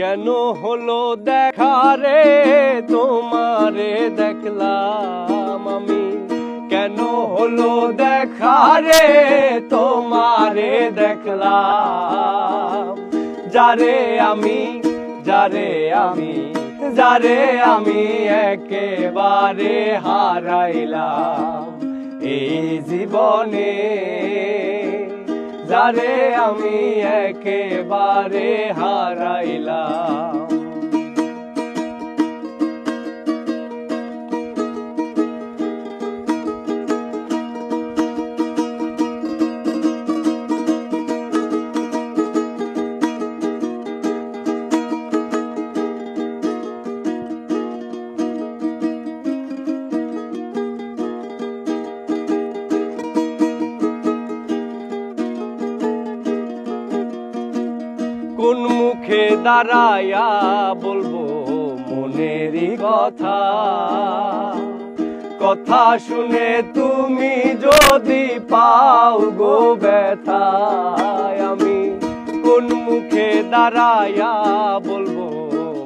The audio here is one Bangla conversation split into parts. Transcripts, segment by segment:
কেন হলো দেখা রে তোমারে দেখলাম আমি, কেন হলো দেখা রে তোমারে দেখলাম। যারে আমি একেবারে হারাইলাম এই জীবনে, যারে আমি একেবারে হারাইলাম। কোন মুখে দাঁড়ায়া বলবো মনেরই কথা, কথা শুনে তুমি যদি পাও গো ব্যথা। আমি কোন মুখে দাঁড়ায়া বলবো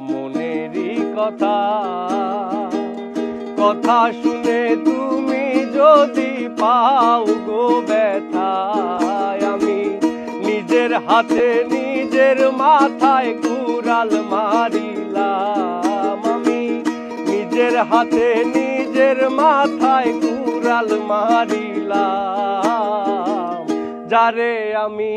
মনেরই কথা, কথা শুনে তুমি যদি পাও গো ব্যথা। আমি নিজের হাতে নিজের মাথায় কুড়াল মারিলাম, আমি নিজের হাতে নিজের মাথায় কুড়াল মারিলাম। যারে আমি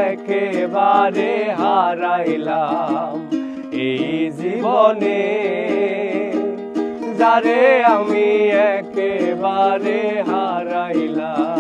একেবারে হারাইলাম এই জীবনে, যারে আমি একেবারে হারাইলাম।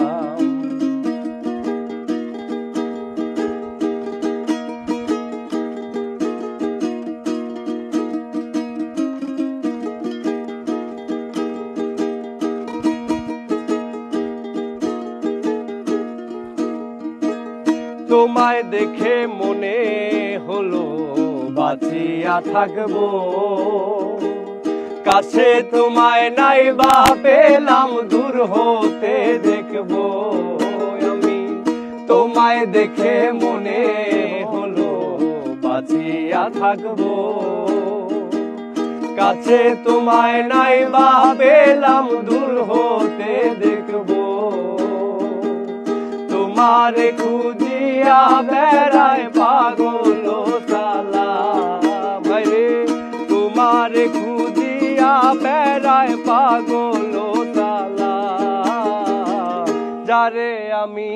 তোমায় দেখে মনে হলো বাঁচিয়া থাকবো, কাছে তোমায় নাই বা পেলাম দূর হতে দেখবো। আমি তোমায় দেখে মনে হলো বাঁচিয়া থাকবো, কাছে তোমায় নাই বা পেলাম দূর হতে দেখবো। তোমারে খুঁজিয়া বেড়ায় পাগল সালা ভাইরে, তোমারে খুঁজিয়া বেড়ায় পাগল সালা। যারে আমি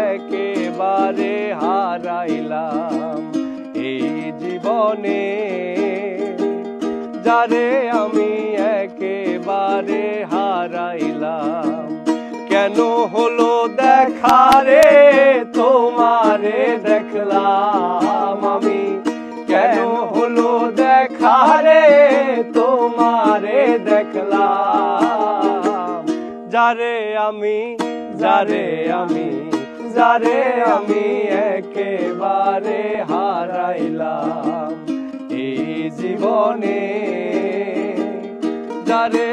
একেবারে হারাইলাম এই জীবনে, যারে আমি একেবারে হারাইলাম। কেন হলো দেখা রে তোমারে দেখলাম আমি, কেন হলো দেখা রে তোমারে দেখলাম। যারে আমি একেবারে হারাইলাম এই জীবনে, যারে